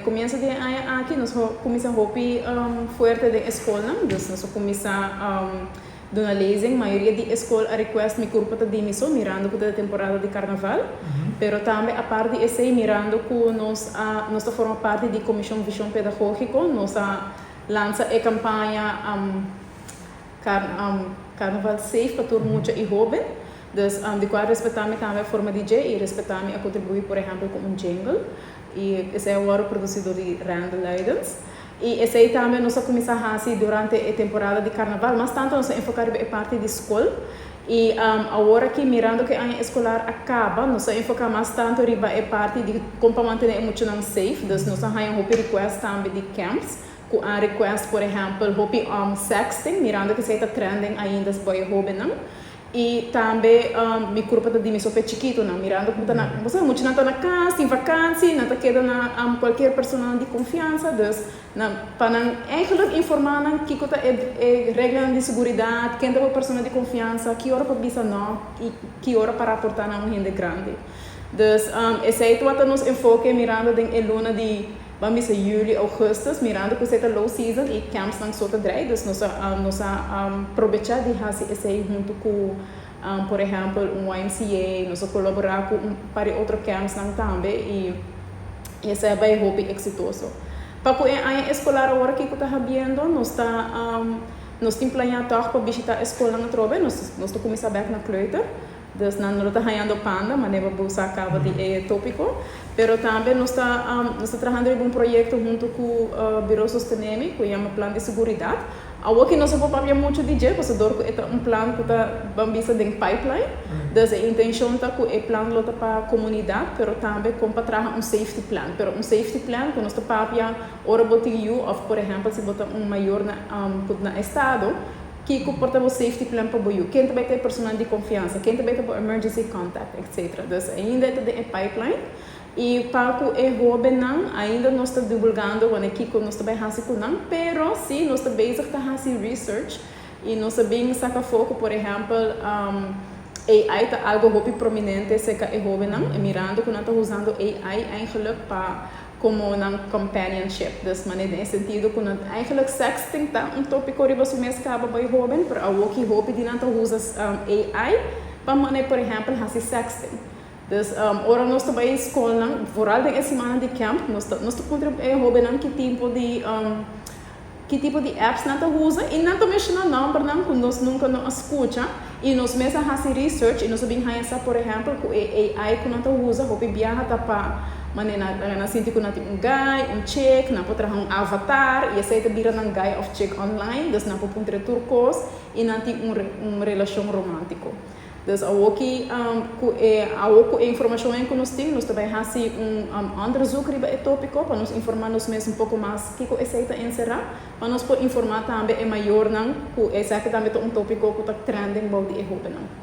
começo de ano aqui, nós começamos fuerte de escola, então nós começamos dona lezing, maioria de escola a request mi curva de demissão, mirando com a temporada de carnaval, pero também a parte de esse mirando com nós forma parte de comissão visão pedagógico, nós lança a campanha carnaval safe para todo mundo e jovem. Dus de qual respeitamos também a forma de DJ e respeitamos a contribuir, por exemplo, com jingle. E esse é o produzido de Randall Leidens. E esse aí também nós começamos a fazer durante a temporada de carnaval, mas tanto nós enfocamos a parte de escola. E agora que mirando que a escolar acaba, nós enfocamos mais tanto a parte de como manter a emoção safe. Dus nós temos um request também de camps. Com a request, por exemplo, sexting, mirando que se está trending ainda para o jovem. E também me curva de dimensão para chiquito, não mirando como tá você muito não tá na casa, em vacância, não tá queda na qualquer pessoa de confiança, dus na para eigenlijk informar que que é regra de segurança, quem é uma pessoa de confiança, que hora para bisa não e que hora para aportar na gente grande. Dus esse é tudo nos enfoque mirando em luna de vamos dizer julho, agosto, mirando que está low season e camps não só drai, dus nós aproveitar de fazer esse junto com, por exemplo, YMCA, nós colaborar com para outros camps também e esse é bem hobby exitoso. Para que a escolar agora que está havendo, nós temos planeado para visitar a escola na Trobe, nós começamos a na Kleuter. Dus não está ganhando panda, mas não vou acaba de tópico. Pero também nós está trabalhando em projeto junto com o Bureau Sustentable, que é um plano de segurança. Agora que nós vamos falar muito de jeito, porque é plano que está bambisa de pipeline. Dus a intenção é que o plano lota para a comunidade, pero também como para trabalhar safety plan. Pero safety plan que nós está para ora botinho, ou por exemplo, se botar maior na estado, que comporta o safety plan para o quem também tem personal de confiança, quem também tem emergency contact, etc. Então, ainda é em pipeline. E para o jovem ainda nós estamos divulgando quando aqui nós também fazemos não, pero sim nós também estamos fazendo research e nós também saca foco, por exemplo, AI está algo muito prominente se que é jovem não, mirando que nós estamos usando AI eigenlijk para como na companionship, dus maar in sentido que eigenlijk sexting tá tópico riba se mês acaba para jovem, para o que jovem de não usa AI para maneira, por exemplo, fazer sexting. Dus ora nós também escola, vooral de semana de camp, nós contribuímos jovem que tipo de apps não usa e não menciona não, porque nós nunca não escuta e nós mesmo fazemos research e nós sabemos por exemplo que AI que não usa, jovem viaja para na sinti ko natin guy, chick, na po trabalhar avatar, e essa é bira ng guy of chick online, dus na po puntre turcos, e natin relasyon romântico. Dus ako informação que nós temos também fazer onderzoek riba é tópico, para nos informar nos mesmo pouco mais que essa é encerrar, para nos informar também é maior não, que essa que também é tópico que está trending bom de erro não.